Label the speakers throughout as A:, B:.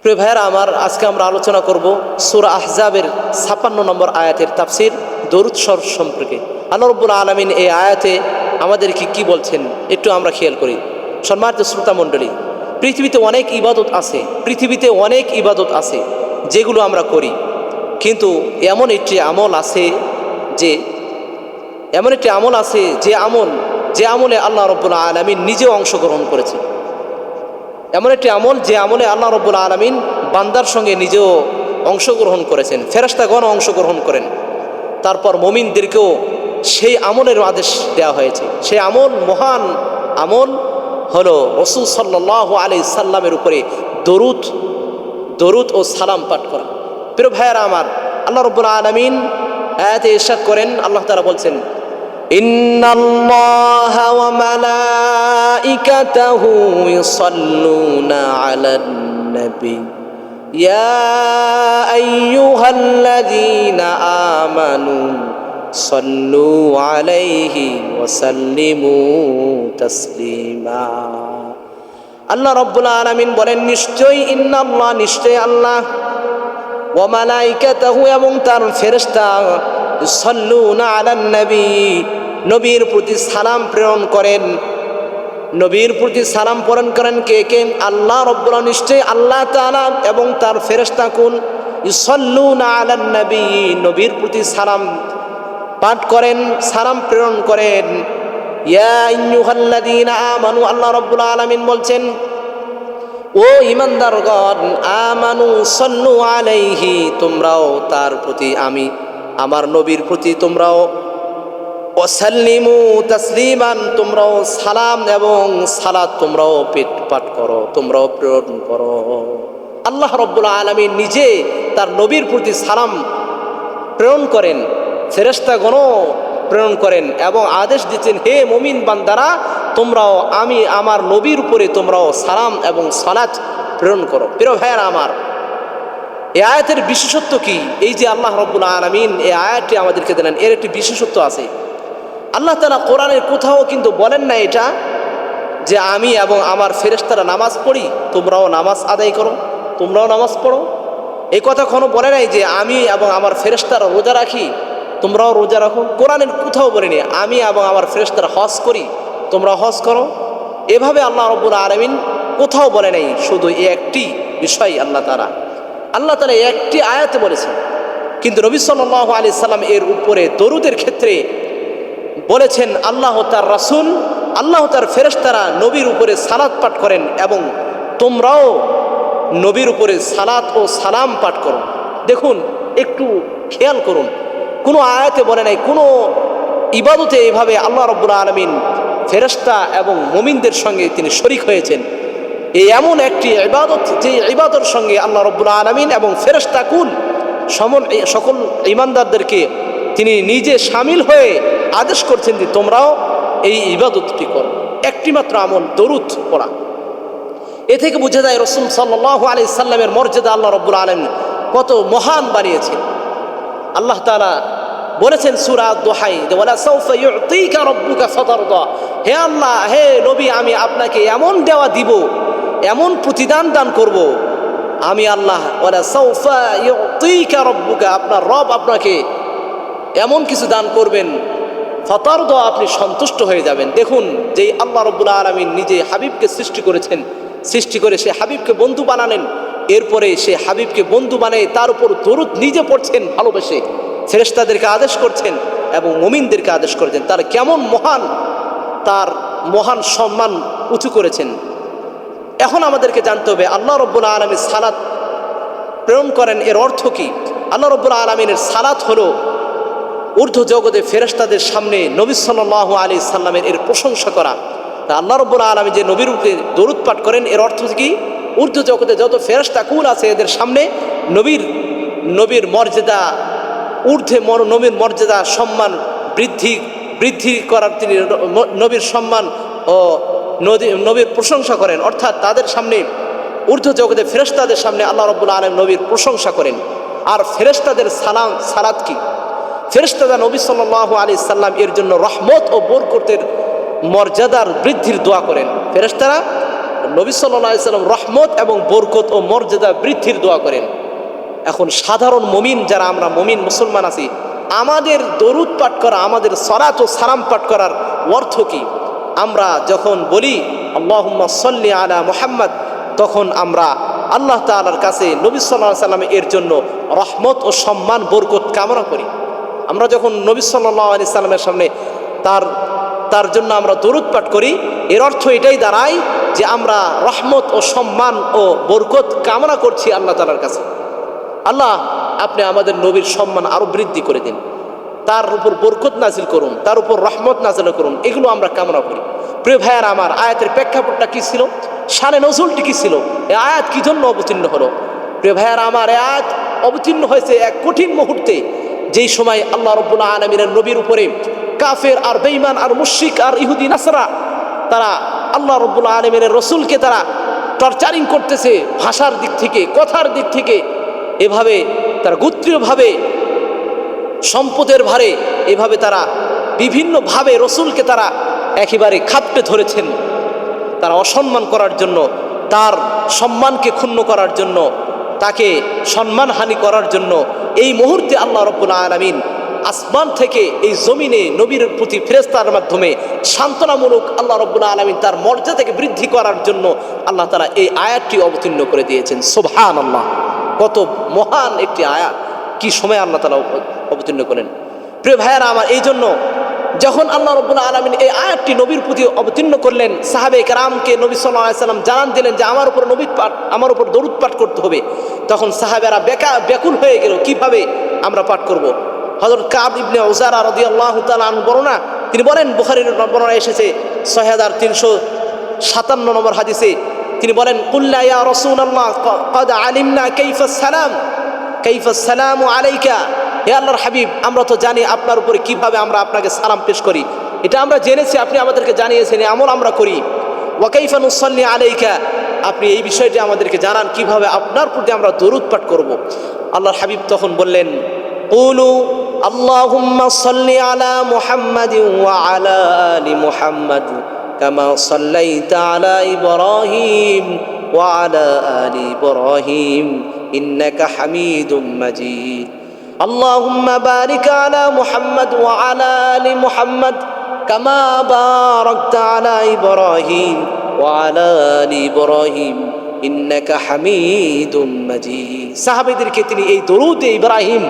A: প্রিয় ভাইয়েরা আমার, আজকে আমরা আলোচনা করব সূরা আহজাবের ৫৬ নম্বর আয়াতের তাফসির দরুদ শরীফ সম্পর্কে। আল্লাহ রাব্বুল আলামিন এই আয়াতে আমাদেরকে কি বলছেন একটু আমরা খেয়াল করি। সম্মানিত শ্রোতা মণ্ডলী, পৃথিবীতে অনেক ইবাদত আছে যেগুলো আমরা করি, কিন্তু এমন একটি আমল আছে যে আমলে আল্লাহ রাব্বুল আলামিন নিজেও অংশগ্রহণ করেছে। এমন একটি আমল যে আমলে আল্লাহ রাব্বুল আলামিন বান্দার সঙ্গে নিজেও অংশগ্রহণ করেছেন, ফেরেশতাগণ অংশগ্রহণ করেন, তারপর মুমিনদেরকেও সেই আমলের আদেশ দেওয়া হয়েছে। সেই মহান আমল হলো রাসূল সাল্লাল্লাহু আলাইহি সাল্লামের উপরে দরুদ ও সালাম পাঠ করা। প্রিয় ভাইয়েরা আমার, আল্লাহ রাব্বুল আলামিন আয়াতে ইরশাদ করেন, আল্লাহ তাআলা বলছেন, ইন্নাল্লাহা ওয়া মালাইকাতাহু ইউসাল্লুনা আলান নবী ইয়া আইয়ুহাল্লাযীনা আমানু সাল্লু আলাইহি ওয়া সাল্লিমু তাসলিমা। আল্লাহ রাব্বুল আলামিন বলেন, নিশ্চয় আল্লাহ ওয়া মালাইকাতাহু এবং তার ফেরেশতা ইউসাল্লুনা আলান নবী নবীর প্রতি সালাম প্রেরণ করেন। কে? আল্লাহ রাব্বুল আলামিন। নিশ্চয়ই আল্লাহ তাআলা এবং তার ফেরেশতাগণ ইউসাল্লুনা আলান নবী নবীর প্রতি সালাম পাঠ করেন, সালাম প্রেরণ করেন। ইয়া আইয়ুহাল্লাযীনা আমানু, আল্লাহ রাব্বুল আলামিন বলছেন, ও ঈমানদারগণ, আমানু সাল্লু আলাইহি, তোমরাও তার প্রতি, আমার নবীর প্রতি তোমরাও ওয়াসাল্লিমু তাসলিমান, তোমরাও সালাম এবং সালাত তোমরাও পাঠ করো, তোমরাও প্রেরণ করো। আল্লাহ রাব্বুল আলামিন নিজে তার নবীর প্রতি সালাম প্রেরণ করেন, ফেরেশতাগণও প্রেরণ করেন এবং আদেশ দিচ্ছেন, হে মুমিন বান্দারা, তোমরাও আমার নবীর উপরে তোমরাও সালাম এবং সালাত প্রেরণ করো। প্রিয় ভাইয়েরা আমার, এই আয়াতের বিশেষত্ব কি? এই যে আল্লাহ রাব্বুল আলামিন এই আয়াতটি আমাদেরকে দিলেন, এর একটি বিশেষত্ব আছে। আল্লাহ তাআলা কোরআনের কোথাও কিন্তু বলেন না এটা যে আমি এবং আমার ফেরেশতারা নামাজ পড়ি, তোমরাও নামাজ আদায় করো, তোমরাও নামাজ পড়ো। এই কথা কোনো বলে নাই যে আমি এবং আমার ফেরেশতারা রোজা রাখি, তোমরাও রোজা রাখো। কোরআনের কোথাও বলেনি আমি এবং আমার ফেরেশতারা হজ করি, তোমরা হজ করো। এভাবে আল্লাহ রাব্বুল আলামিন কোথাও বলে নাই। শুধু এই একটি বিষয় আল্লাহ তাআলা একটি আয়াতে বলেছেন, কিন্তু নবী সাল্লাল্লাহু আলাইহি সাল্লাম এর উপরে দরুদের ক্ষেত্রে বলেছেন, আল্লাহ তার রাসূল, আল্লাহ তার ফেরেশতারা নবীর উপরে সালাত পাঠ করেন এবং তোমরাও নবীর উপরে সালাত ও সালাম পাঠ করো। দেখুন, একটু খেয়াল করুন, কোনো আয়াতে বলে নাই, কোনো ইবাদতে এইভাবে আল্লাহ রাব্বুল আলামিন ফেরেশতা এবং মুমিনদের সঙ্গে তিনি শরীক হয়েছেন। এই এমন একটি ইবাদত, যে ইবাদতের সঙ্গে আল্লাহ রাব্বুল আলামিন এবং ফেরেশতাকুল সকল ঈমানদারদেরকে তিনি নিজে শামিল হয়ে আদেশ করছেন যে তোমরাও এই ইবাদতটি করো। একটি মাত্র আমল, দরুদ পড়া। এ থেকে বোঝা যায় রাসূল সাল্লাল্লাহু আলাইহি সাল্লামের মর্যাদা আল্লাহ রাব্বুল আলামিন কত মহান বানিয়েছেন। আল্লাহ তাআলা বলেছেন সূরা দোহাই, ওয়ালা সাউফা ইউতিকা রাব্বুকা ফাতারদা, হে আল্লাহ, হে নবী, আমি আপনাকে এমন দেওয়া দিব, এমন প্রতিদান দান করব, আমি আল্লাহ। ওয়ালা সাউফা ইউতিকা রাব্বুকা, আপনার রব আপনাকে এমন কিছু দান করবেন, ফাতারদা, আপনি সন্তুষ্ট হয়ে যাবেন। দেখুন, যেই আল্লাহ রাব্বুল আলামিন নিজে হাবিবকে সৃষ্টি করে সে হাবিবকে বন্ধু বানালেন, এরপরে সে হাবিবকে বন্ধু বানিয়ে তার উপর দরুদ নিজে পড়ছেন ভালোবেসে, ফেরেশতাদেরকে আদেশ করছেন এবং মুমিনদেরকে আদেশ করেছেন। তার কেমন মহান সম্মান উঁচু করেছেন। এখন আমাদেরকে জানতে হবে আল্লাহ রাব্বুল আলামিন সালাত প্রেরণ করেন, এর অর্থ কি? আল্লাহ রাব্বুল আলামিনের সালাত হলো ঊর্ধ্ব জগতে ফেরেশতাদের সামনে নবী সাল্লাল্লাহু আলাইহি সাল্লামের এর প্রশংসা করা। তা আল্লাহ রাব্বুল আলামিন যে নবীর উপরে দরুদ পাঠ করেন, এর অর্থ কি? ঊর্ধ্ব জগতে যত ফেরেশতাকুল আছে এদের সামনে নবীর মর্যাদা নবীর মর্যাদা সম্মান বৃদ্ধি করার তিনি নবীর সম্মান ও নবীর প্রশংসা করেন। অর্থাৎ তাদের সামনে, ঊর্ধ্ব জগতে ফেরেশতাদের সামনে আল্লাহ রাব্বুল আলামিন নবীর প্রশংসা করেন। আর ফেরেশতাদের সালাত কি? ফেরেশতারা নবী সাল্লাল্লাহু আলাইহি সাল্লাম এর জন্য রহমত ও বরকতের মর্যাদার বৃদ্ধির দোয়া করেন। ফেরেশতারা নবী সাল্লাল্লাহু আলাইহি সাল্লাম রহমত এবং বরকত ও মর্যাদা বৃদ্ধির দোয়া করেন। এখন সাধারণ মুমিন যারা আমরা মুমিন মুসলমান আছি, আমাদের দরুদ পাঠ করা, আমাদের সালাত ও সালাম পাঠ করার অর্থ কি? আমরা যখন বলি আল্লাহুম্মা সাল্লি আলা মুহাম্মদ, তখন আমরা আল্লাহ তাআলার কাছে নবী সাল্লাল্লাহু আলাইহি সাল্লাম এর জন্য রহমত ও সম্মান বরকত কামনা করি। আমরা যখন নবী সাল্লাল্লাহু আলাইহি সাল্লামের সামনে তার জন্য আমরা দরুদ পাঠ করি, এর অর্থ এটাই দাঁড়ায় যে আমরা রহমত ও সম্মান ও বরকত কামনা করছি আল্লাহ তাআলার কাছে। আল্লাহ, আপনি আমাদের নবীর সম্মান আরো বৃদ্ধি করে দিন, তার উপর বরকত নাজিল করুন, তার উপর রহমত নাজিল করুন, এগুলো আমরা কামনা করি। প্রিয় ভাইয়ার আমার, আয়াতের প্রেক্ষাপটটা কি ছিল? শানে নজুলটি কি ছিল? এই আয়াত কি জন্য অবতীর্ণ হলো? প্রিয় ভাইয়ার আমার, এই আয়াত অবতীর্ণ হয়েছে এক কঠিন মুহূর্তে, যেই সময় আল্লাহ রাব্বুল আলামিনের নবীর উপরে কাফের আর বেঈমান আর মুশরিক আর ইহুদি নাসারা তারা আল্লাহ রাব্বুল আলামিনের রসুলকে তারা টর্চারিং করতেছে, ভাষার দিক থেকে, কথার দিক থেকে, এভাবে তারা গোত্রীয়ভাবে, সম্পদের ভারে এভাবে তারা বিভিন্নভাবে রসুলকে তারা একেবারে খাপটে ধরেছেন। তারা অসম্মান করার জন্য, তার সম্মানকে ক্ষুণ্ণ করার জন্য, তাকে সম্মানহানি করার জন্য এই মুহূর্তে আল্লাহ রাব্বুল আলামিন আসমান থেকে এই জমিনে নবীর প্রতি ফেরেশতার মাধ্যমে সান্ত্বনামূলক আল্লাহ রাব্বুল আলামিন তার মর্যাদাকে বৃদ্ধি করার জন্য আল্লাহ তাআলা এই আয়াতটি অবতীর্ণ করে দিয়েছেন। সুবহানাল্লাহ, কত মহান একটি আয়াত! কি সময় আল্লাহ তাআলা অবতীর্ণ করেন। প্রিয় ভাইয়েরা আমার, এই জন্য যখন আল্লাহ রাব্বুল আলামিন এই আয়াতটি নবীর প্রতি অবতীর্ণ করলেন, সাহাবায়ে কেরামকে নবী সাল্লাল্লাহু আলাইহি সাল্লাম জানান দিলেন যে আমার উপর নবী পাঠ, আমার উপর দরুদ পাঠ করতে হবে। তখন সাহাবেরা ব্যাকুল হয়ে গেল, কিভাবে আমরা পাঠ করব। হযরত কাব ইবনে উযারা রাদিয়াল্লাহু তাআলা আনহু বর্ণনা, তিনি বলেন, বুখারীর বর্ণনা এসেছে 6357 নম্বর হাদিসে, তিনি বলেন, কুল্লা ইয়া রাসূলুল্লাহ ক্বাদ আলিমনা কাইফাস সালামু আলাইকা। হে আল্লাহর হাবিব, আমরা তো জানি আপনার উপরে কিভাবে আমরা আপনাকে সালাম পেশ করি, এটা আমরা জেনেছি, আপনি আমাদেরকে জানিয়েছেন, আমল আমরা করি। ওয়া কাইফা নুসাল্লি আলাইকা, আপনি এই বিষয়টি আমাদেরকে জানান, কিভাবে আপনার প্রতি আমরা দরুদ পাঠ করব। আল্লাহর হাবিব তখন বললেন, কুলু আল্লাহুম্মা সাল্লি আলা মুহাম্মাদিন ওয়া আলা আলি মুহাম্মাদ কামা সাল্লাইতা আলা ইব্রাহিম ওয়া আলা আলি ইব্রাহিম ইন্নাকা হামিদুম মাজিদ। আল্লাহুম্মা বারিক আলা মুহাম্মাদ ওয়া আলা আলি মুহাম্মাদ কামা বারাকতা আলা ইব্রাহিম ওয়া আলা আলি ইব্রাহিম ইন্নাকা হামিদুম মাজিদ। সাহাবীদেরকে তিনি এই দরুদে ইব্রাহিম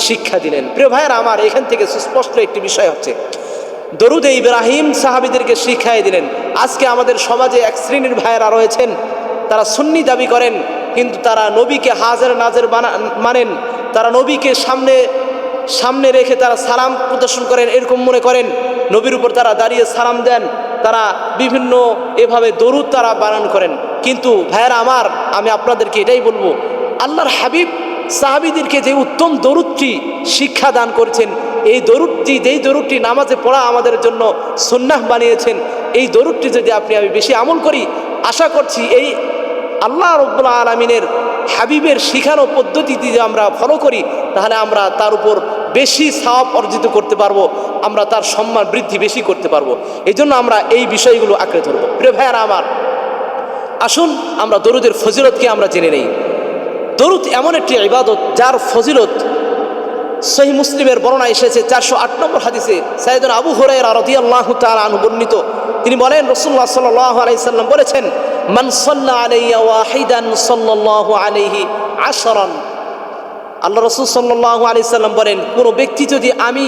A: শিক্ষা দিলেন। প্রিয় ভাইয়েরা আমার, এখান থেকে সুস্পষ্ট একটি বিষয় হচ্ছে, দরুদে ইব্রাহিম সাহাবীদেরকে শিখাই দিলেন। আজকে আমাদের সমাজে এক শ্রেণীর ভাইয়েরা রয়েছেন, তারা সুন্নি দাবি করেন, কিন্তু তারা নবীকে হাজের নাজের মানেন, তারা নবীকে সামনে রেখে তারা সালাম প্রদর্শন করেন, এরকম মনে করেন। নবীর উপর তারা দাঁড়িয়ে সালাম দেন, তারা বিভিন্ন এভাবে দরুদ তারা বানান করেন। কিন্তু ভাইয়েরা আমার, আমি আপনাদেরকে এটাই বলবো, আল্লাহর হাবিব সাহাবীদেরকে যে উত্তম দরুদটি শিক্ষা দান করেছেন, এই দরুদটি, যেই দরুদটি নামাজে পড়া আমাদের জন্য সুন্নাহ বানিয়েছেন, এই দরুদটি যদি আমি বেশি আমল করি, আশা করছি এই আল্লাহ রাব্বুল আলামিনের হাবিবের শিখানো পদ্ধতিতে যদি আমরা ফলো করি, তাহলে আমরা তার উপর বেশি সওয়াব অর্জিত করতে পারবো, আমরা তার সম্মান বৃদ্ধি বেশি করতে পারবো। এই জন্য আমরা এই বিষয়গুলো আঁকড়ে ধরবো। প্রিয় ভাইয়ারা আমার, আসুন আমরা দরুদের ফজিলতকে আমরা জেনে নেই। দরুদ এমন একটি ইবাদত যার ফজিলত সহিহ মুসলিমের বর্ণনা এসেছে 408 নম্বর হাদিসে, সাইয়েদনা আবু হুরায়রা রাদিয়াল্লাহু তাআলা আনহু বর্ণিত, তিনি বলেন, রাসূলুল্লাহ সাল্লাল্লাহু আলাইহি সাল্লাম বলেছেন, মান সাল্লা আলাইয়া ওয়াহিদান সাল্লাল্লাহু আলাইহি আশরান। আল্লাহ রাসূল সাল্লাল্লাহু আলাইহি সাল্লাম বলেন, কোনো ব্যক্তি যদি আমি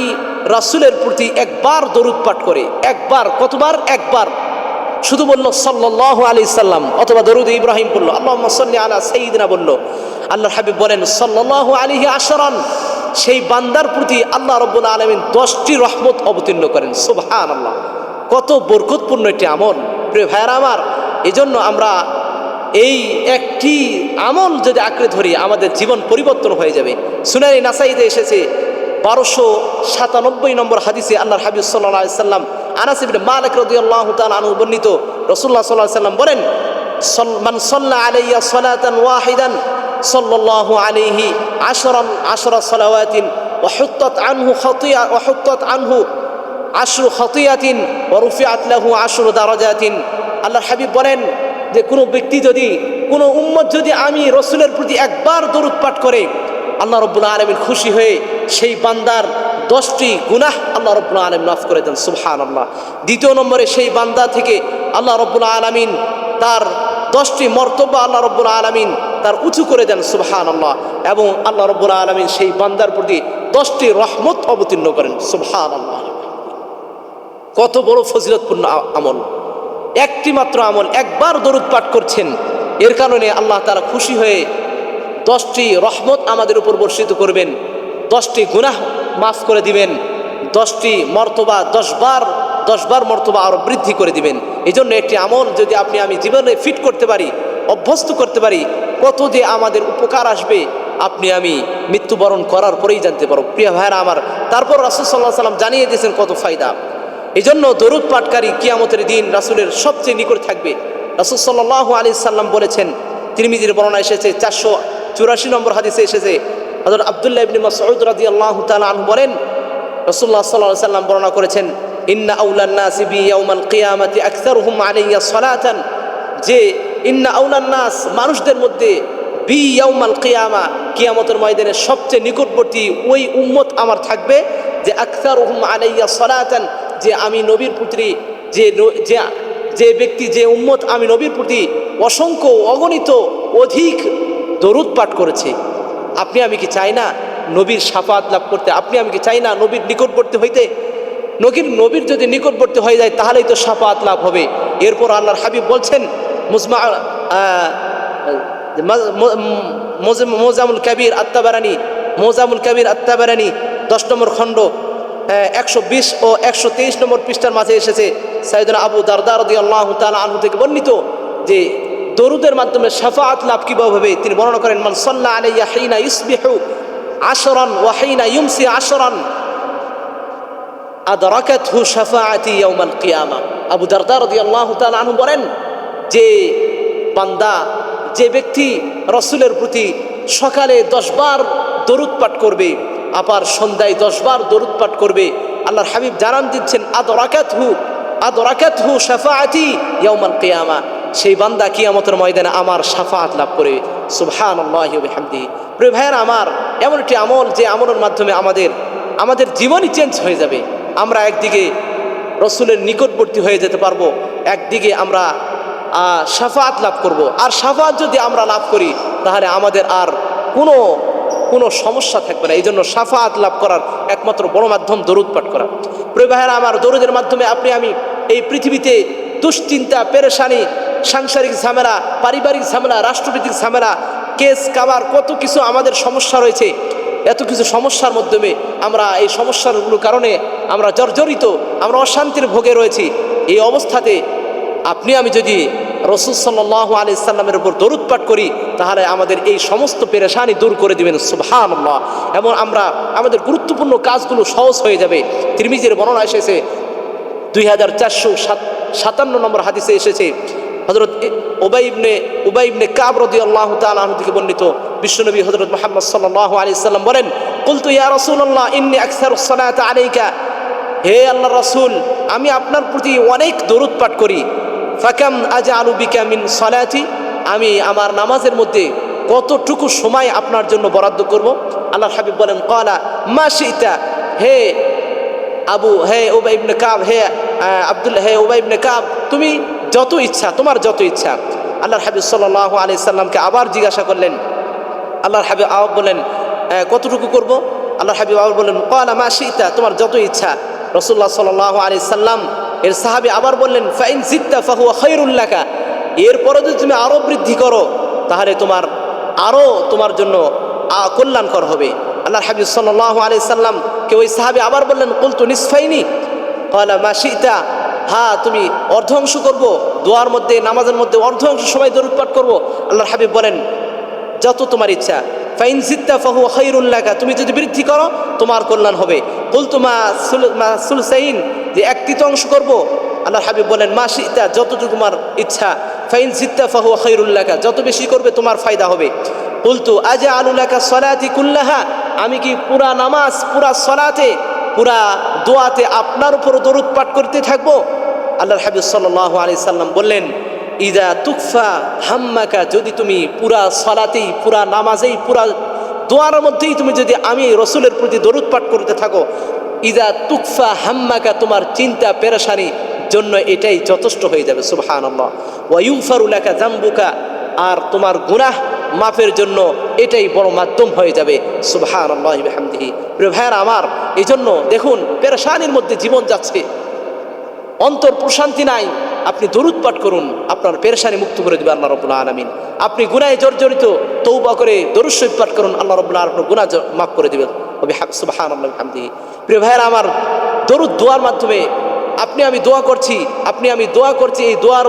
A: রাসূলের প্রতি একবার দরুদ পাঠ করে, একবার, কতবার? একবার, শুধু বলল সাল্লাল্লাহু আলাইহি সাল্লাম, অথবা দরুদ ইব্রাহিম বলল, আল্লাহুম্মা সাল্লি আলা সাইয়্যিদিনা বলল, আল্লাহর হাবিব বলেন সাল্লাল্লাহু আলাইহি আশরান, সেই বান্দার প্রতি আল্লাহ রাব্বুল আলামিন 10টি রহমত অবতীর্ণ করেন। সুবহানাল্লাহ, কত বরকতপূর্ণ একটি আমল। প্রিয় ভাইয়েরা আমার, এজন্য আমরা এই একটি আমল যদি আঁকড়ে ধরি, আমাদের জীবন পরিবর্তন হয়ে যাবে। সুনানে নাসাইতে এসেছে 1297 নম্বর হাদিসে, আল্লাহর হাবিব সাল্লাল্লাহু আলাইহি সাল্লাম, আনাস ইবনে মালিক রাদিয়াল্লাহু তাআলা আনহু বর্ণিত, রাসূলুল্লাহ সাল্লাল্লাহু আলাইহি সাল্লাম বলেন, মান সাল্লা আলাইয়া সালাতান ওয়াহিদান সাল্লাল্লাহু আলাইহি আশরা সালাওয়াতিন ওয়া হুত্তাত আনহু আশরু খাতিয়াতিন ওয়া রুফিআত লাহু আশরু দারাজাতিন। আল্লাহর হাবিব বলেন, যে কোনো ব্যক্তি যদি, কোনো উম্মত যদি আমি রসুলের প্রতি একবার দরুদ পাঠ করে, আল্লাহ রব্বুল আলামিন খুশি হয়ে সেই বান্দার 10টি গুনাহ আল্লাহ রব্বুল আলামিন মাফ করে দেন। সুবহানাল্লাহ। দ্বিতীয় নম্বরে সেই বান্দা থেকে আল্লাহ রব্বুল আলামিন তার 10টি মর্তবা আল্লাহ রব্বুল আলামিন তার উঁচু করে দেন। সুবহানাল্লাহ। এবং আল্লাহ রব্বুল আলামিন সেই বান্দার প্রতি 10টি রহমত অবতীর্ণ করেন। সুবহানাল্লাহ। কত বড় ফজিলতপূর্ণ আমল! একটি মাত্র আমল, একবার দরুদ পাঠ করছেন, এর কারণে আল্লাহ তাআলা খুশি হয়ে 10টি রহমত আমাদের উপর বর্ষিত করবেন, 10টি গুনাহ মাফ করে দিবেন, 10টি মর্তবা 10 বার মর্তবা আরো বৃদ্ধি করে দিবেন। এই জন্য একটি আমল যদি আপনি আমি জীবনে ফিট করতে পারি, অভ্যস্ত করতে পারি, কত যে আমাদের উপকার আসবে আপনি আমি মৃত্যুবরণ করার পরেই জানতে পারো। প্রিয় ভাইরা আমার, তারপর রাসূল সাল্লাল্লাহু আলাইহি ওয়াসাল্লাম জানিয়ে দিয়েছেন কত ফায়দা। এই জন্য দরুদ পাঠকারী কিয়ামতের দিন রাসূলের সবচেয়ে নিকট থাকবে। রাসূল সাল্লাল্লাহু আলাইহি সাল্লাম বলেছেন, তিরমিজির বর্ণনা এসেছে, 484 নম্বর হাদিসে এসেছে, হযরত আব্দুল্লাহ ইবনে মাসউদ রাদিয়াল্লাহু তাআলা আনহু বলেন, রাসূলুল্লাহ সাল্লাল্লাহু আলাইহি সাল্লাম বর্ণনা করেছেন, ইন্না আউলান নাসি বি ইয়াউমাল কিয়ামাতি আকসারুহুম আলাইয়া সালাতান, যে ইন্না আউলান নাস, মানুষদের মধ্যে, বি ইয়াউমাল কিয়ামা, কিয়ামতের ময়দানে সবচেয়ে নিকটবর্তী ওই উম্মত আমার থাকবে, যে আকসারুহুম আলাইয়া সালাতান, যে আমি নবীর প্রতি, যে ব্যক্তি, যে উম্মত আমি নবীর প্রতি অসংখ্য অগণিত অধিক দরুদ পাঠ করেছে। আপনি আমি কি চাই না নবীর শাফাত লাভ করতে? আপনি আমি কি চাই না নবীর নিকটবর্তী হইতে? নবীর যদি নিকটবর্তী হয়ে যায় তাহলেই তো শাফাত লাভ হবে। এরপর আল্লাহর হাবিব বলছেন, মোজামুল কাবির আত্তাবারানি 10 নম্বর খণ্ড 120 ও 123 নম্বর পৃষ্ঠার মাঝে এসেছে, সাইয়েদনা আবু দারদা রাদিয়াল্লাহু তাআলা আনহু থেকে বর্ণিত, যে দরুদের মাধ্যমে শাফাআত লাভ কিভাবে হবে তিনি বর্ণনা করেন, মান সাল্লা আলাইয়া হিনা ইসবিহু 10 ওয়া হিনা ইউমসি 10 আদরাকাতহু শাফাআতি ইয়াউমাল কিয়ামা। আবু দারদা রাদিয়াল্লাহু তাআলা আনহু বলেন, যে বান্দা, যে ব্যক্তি রাসূলের প্রতি সকালে 10 বার দরুদ পাঠ করবে, আবার সন্ধ্যায় 10 বার দরুদ পাঠ করবে, আল্লাহর হাবিব জানান দিচ্ছেন, আদরাকাতহু শাফাআতি ইয়াউমাল কিয়ামা, সেই বান্দা কিয়ামতের ময়দানে আমার শাফাআত লাভ করে। সুবহানাল্লাহি ওয়া বিহামদিহি। প্রিয় ভাইয়েরা আমার, এমন একটি আমল, যে আমলের মাধ্যমে আমাদের জীবনই চেঞ্জ হয়ে যাবে। আমরা একদিকে রসুলের নিকটবর্তী হয়ে যেতে পারবো, একদিকে আমরা শাফাআত লাভ করব। আর শাফাআত যদি আমরা লাভ করি তাহলে আমাদের আর কোনো সমস্যা থাকবে না। এই জন্য শাফাআত লাভ করার একমাত্র বড় মাধ্যম দরুদ পাঠ করা। প্রিয় ভাইয়েরা আমার, দরুদের মাধ্যমে আপনি আমি এই পৃথিবীতে দুশ্চিন্তা, পেরেশানি, সাংসারিক ঝামেলা, পারিবারিক ঝামেলা, রাষ্ট্রভিত্তিক ঝামেলা, কেস কাবার, কত কিছু আমাদের সমস্যা রয়েছে। এত কিছু সমস্যার মাধ্যমে আমরা, এই সমস্যাগুলোর কারণে আমরা জর্জরিত, আমরা অশান্তির ভোগে রয়েছি। এই অবস্থাতে আপনি আমি যদি রাসূল সাল্লাল্লাহু আলাইহি সাল্লামের উপর দরুদ পাঠ করি তাহলে আমাদের এই সমস্ত পেরেশানি দূর করে দিবেন। সুবহানাল্লাহ। এবং আমাদের গুরুত্বপূর্ণ কাজগুলো সহজ হয়ে যাবে। তিরমিজির বর্ণনা এসেছে, 2457 নম্বর হাদিসে এসেছে, হযরত উবাই ইবনে কাব রাদিয়াল্লাহু তাআলা আনহু থেকে বর্ণিত, বিশ্বনবী হযরত মুহাম্মদ সাল্লাল্লাহু আলাইহি সাল্লাম বলেন, কুলতু ইয়া রাসূলুল্লাহ ইন্নী আকসারুস সালাতা আলাইকা, হে আল্লাহর রাসূল, আমি আপনার প্রতি অনেক দরুদ পাঠ করি। ফাকাম আজআলু বিকা মিন সালাতি, আমি আমার নামাজের মধ্যে কতটুকু সময় আপনার জন্য বরাদ্দ করব? আল্লাহর হাবিব বলেন, ক্বালা মা শি'তা, হে উবাই ইবনে কাব, হে আব্দুল্লাহ, হে উবাই ইবনে কাব, তুমি যত ইচ্ছা, তোমার যত ইচ্ছা। আল্লাহর হাবিব সাল্লাল্লাহু আলাইহি সাল্লামকে আবার জিজ্ঞাসা করলেন। আল্লাহর হাবিব আবার বলেন, কতটুকু করব? আল্লাহর হাবিব আবার বলেন, ক্বালা মা শি'তা, তোমার যত ইচ্ছা। রাসূলুল্লাহ সাল্লাল্লাহু আলাইহি সাল্লাম এর সাহাবী আবার বললেন, ফাইন জিদতা ফাহুয়া খায়রুল লাকা, এরপরে যদি তুমি আরো বৃদ্ধি করো তাহলে তোমার জন্য কল্যাণকর হবে। আল্লাহর হাবিব সাল্লাল্লাহু আলাইহি সাল্লাম কে ওই সাহাবী আবার বললেন, কুলতু নিসফাইনি, ক্বালা মা শি'তা, হ্যাঁ তুমি অর্ধ অংশ করব, দোয়ার মধ্যে, নামাজের মধ্যে অর্ধ অংশ সবাই দরুদ পাঠ করব। আল্লাহর হাবিব বলেন, যত তোমার ইচ্ছা। ফাইন জিদতা ফাহুয়া খায়রুল লাকা, তুমি যদি বৃদ্ধি করো তোমার কল্যাণ হবে। কুলতু মা সুলসাইন, যে 1/3 করব। আল্লাহর হাবিব বলেন, মা শি'তা, যতটুকু তোমার ইচ্ছা। ফাইন জিদতা ফাহুয়া খায়রুল লাকা, যত বেশি করবে তোমার ফায়দা হবে। কুলতু আজআলু লাকা সালাতি কুল্লাহা, আমি কি পুরা নামাজ, পুরা সালাতে, পুরা দোয়াতে আপনার উপর দরুদ পাঠ করতে থাকবো? আল্লাহর হাবিব সাল্লাল্লাহু আলাইহি সাল্লাম বললেন, ইদা তুকফা হাম্মাকা, যদি তুমি পুরা সালাতেই, পুরা নামাজেই, পুরা দোয়ার মধ্যেই তুমি যদি আমি রসুলের প্রতি দরুদ পাঠ করতে থাকো, ইদা তুকফা হাম্মাকা, তোমার চিন্তা পেরেশানি জন্য এটাই যথেষ্ট হয়ে যাবে। সুবহানাল্লাহ। ওয়া ইউগফারু লাকা যামবুকা, আর তোমার গুনাহ মাফের জন্য এটাই বড় মাধ্যম হয়ে যাবে। সুবহানাল্লাহি বিহামদিহি। প্রিয় ভাইয়েরা আমার, এই জন্য দেখুন পেরেশানির মধ্যে জীবন যাচ্ছে, অন্তর প্রশান্তি নাই, আপনি দরুদ পাঠ করুন, আপনার পেরেশানি মুক্ত করে দেবে আল্লাহ রাব্বুল আলামিন। আপনি গুনাহে জর্জরিত, তওবা করে দরুদ শরীফ পাঠ করুন, আল্লাহ রাব্বুল আলামিন আপনার গুনাহ মাফ করে দিবেন। সুবহানাল্লাহি বিহামদিহি। প্রিয় ভাইয়েরা আমার, দরুদ দোয়ার মাধ্যমে আপনি আমি দোয়া করছি, এই দোয়ার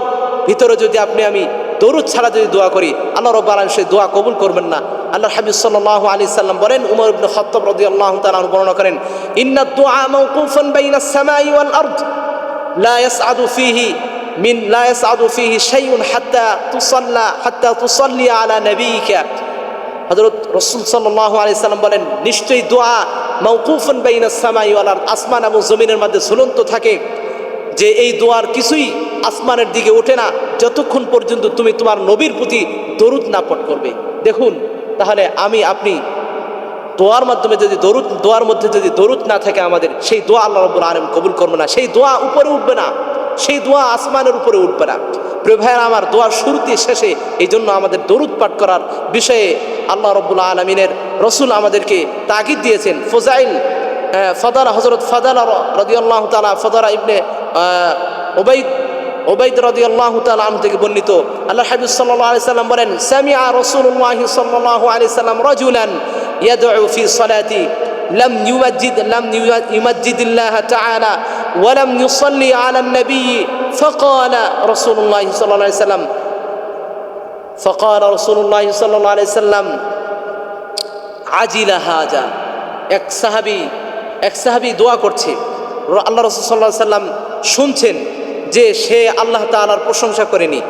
A: ভিতরে যদি আপনি আমি দরুদ ছাড়া যদি দোয়া করি, আল্লাহ রাব্বুল আলামিন সেই দোয়া কবুল করবেন না। আল্লাহর হাবিব সাল্লাল্লাহু আলাইহি সাল্লাম বলেন, উমর ইবনে খাত্তাব রাদিয়াল্লাহু তাআলা বর্ণনা করেন, ইন্নাদ দুআ মাওকুফান বাইনাস সামাই ওয়াল আরদ লা ইয়াসআদু ফিহি শাইউন হাত্তা তুসাল্লি আলা নাবিয়িকা। হযরত রাসূল সাল্লাল্লাহু আলাইহি সাল্লাম বলেন, নিশ্চয়ই দোয়া মাওকুফান বাইনাস সামাই ওয়াল আরদ, আসমান এবং জমিনের মধ্যে ঝুলন্ত থাকে, যে এই দোয়ার কিছুই আসমানের দিকে ওঠে না যতক্ষণ পর্যন্ত তুমি তোমার নবীর প্রতি দরুদ না পাঠ করবে। দেখুন তাহলে আমি আপনি দোয়ার মাধ্যমে যদি দোয়ার মধ্যে যদি দরুদ না থাকে আমাদের, সেই দোয়া আল্লাহ রাব্বুল আলামিন কবুল করবে না, সেই দোয়া উপরে উঠবে না, সেই দোয়া আসমানের উপরে উঠবে না। প্রিয় ভাইয়েরা আমার, দোয়ার শুরুতে শেষে এই জন্য আমাদের দরুদ পাঠ করার বিষয়ে আল্লাহ রাব্বুল আলামিনের রাসূল আমাদেরকে তাগিদ দিয়েছেন। ফাদালা হযরত ফাদালা রাদিয়াল্লাহু তাআলা, ফাদালা ইবনে উবাইদ রাদিয়াল্লাহু তাআলা আনহু থেকে বর্ণিত, আল্লাহর হাবিব সাল্লাল্লাহু আলাইহি সাল্লাম বলেন, সামিআ রাসূলুল্লাহ সাল্লাল্লাহু আলাইহি সাল্লাম রাজুলান ইয়াদউ ফি সালাতি লাম ইউমাজ্জিদিল্লাহ তাআলা ওয়া লাম ইউসাল্লি আলা নবী ফাকালা রাসূলুল্লাহ সাল্লাল্লাহু আলাইহি সাল্লাম আজিলা হাজা। এক সাহাবী দোয়া করছে, আল্লাহ রাসূল সাল্লাল্লাহু আলাইহি সাল্লাম শুনছেন যে সে আল্লাহ তাআলার প্রশংসা করেনি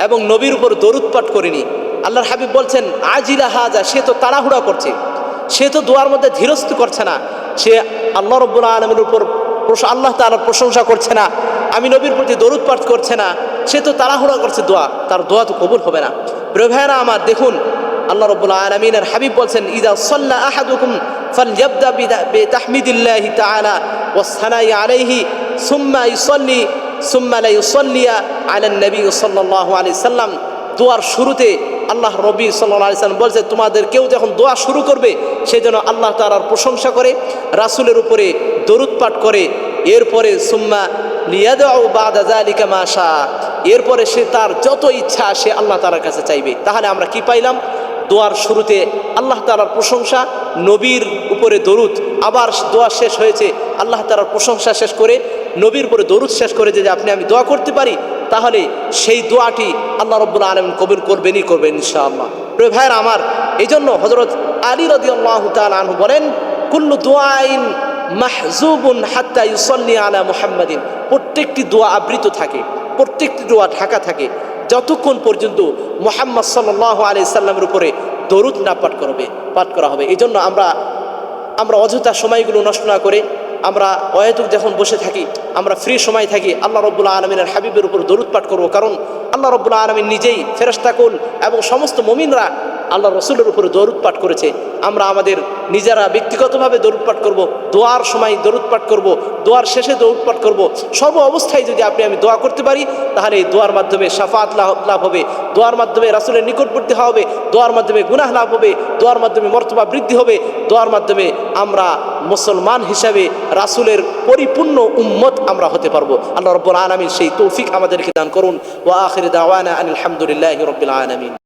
A: এবং নবীর উপর দরুদ পাঠ করেনি। আল্লাহর হাবিব বলছেন, আজিলা হাজা, সে তো তাড়াহুড়া করছে, সে তো দোয়ার মধ্যে ধীরস্থ করছে না, সে আল্লাহ রাব্বুল আলামিনের উপর আল্লাহ তাআলার প্রশংসা করছে না, আমি নবীর প্রতি দরুদ পাঠ করছে না, সে তো তাড়াহুড়া করছে দোয়া, তার দোয়া তো কবুল হবে না। প্রিয় ভাইয়েরা আমার, দেখুন আল্লাহ রাব্বুল আলামিনের হাবিব বলছেন, ইযা সাল্লা আহাদুকুম ফালইয়াবদা বিতাহমিদিল্লাহি তাআলা ওয়াস সানাই আলাইহি সুম্মা লা ইউসাল্লিয়া আলা নবী সাল্লাল্লাহু আলাইহি সাল্লাম। দোয়ার শুরুতে আল্লাহ নবী সাল্লাল্লাহু আলাইহি সাল্লাম বলছে, তোমাদের কেউ যখন দোয়া শুরু করবে সে যেন আল্লাহ তাআলার প্রশংসা করে, রাসূলের উপরে দরুদ পাঠ করে, এরপরে সুম্মা লিয়াদউ বাদা যালিকা মা শা, এরপরে সে তার যত ইচ্ছা সে আল্লাহ তাআলার কাছে চাইবে। তাহলে আমরা কি পাইলাম? দোয়ার শুরুতে আল্লাহ তাআলার প্রশংসা, নবীর উপরে দরুদ, আবার দোয়া শেষ হয়েছে আল্লাহ তাআলার প্রশংসা শেষ করে নবীর উপরে দরুদ শেষ করে যদি আপনি আমি দোয়া করতে পারি, তাহলে সেই দোয়াটি আল্লাহ রাব্বুল আলামিন কবুল করবেন ইনশাআল্লাহ। প্রিয় ভাইয়েরা আমার, এই জন্য হযরত আলী রাদিয়াল্লাহু তাআলা আনহু বলেন, কুল্লু দুআইন মাহজুবুন হাত্তা ইউসাল্লি আলা মুহাম্মাদিন, প্রত্যেকটি দোয়া আবৃত থাকে, প্রত্যেকটি দোয়া ঢাকা থাকে যতক্ষণ পর্যন্ত মুহাম্মদ সাল্লাল্লাহু আলাইহি সাল্লামের উপরে দরুদ না পাঠ করা হবে। এই জন্য আমরা অযথা সময়গুলো নষ্ট না করে আমরা অহেতুক যখন বসে থাকি, আমরা ফ্রি সময় থাকি, আল্লাহ রাব্বুল আলামিনের হাবিবের উপর দরুদ পাঠ করব। কারণ আল্লাহ রাব্বুল আলামিন নিজেই, ফেরেশতাকুল এবং সমস্ত মুমিনরা আল্লাহ রসুলের উপরে দরুদ পাঠ করেছে। আমরা আমাদের নিজেরা ব্যক্তিগতভাবে দরুদ পাঠ করব, দোয়ার সময় দরুদ পাঠ করব, দোয়ার শেষে দরুদ পাঠ করব। সর্ব অবস্থায় যদি আপনি আমি দোয়া করতে পারি, তাহলে এই দোয়ার মাধ্যমে শাফাআত লাভ হবে, দোয়ার মাধ্যমে রাসূলের নিকটবর্তী হওয়া হবে, দোয়ার মাধ্যমে গুনাহ লাভ হবে, দোয়ার মাধ্যমে মর্তবা বৃদ্ধি হবে, দোয়ার মাধ্যমে আমরা মুসলমান হিসাবে রাসূলের পরিপূর্ণ উম্মত আমরা হতে পারবো। আল্লাহ রাব্বুল আলামিন সেই তৌফিক আমাদেরকে দান করুন। ওয়া আখির দাওয়ানা আনিল হামদুলিল্লাহি রাব্বিল আলামিন।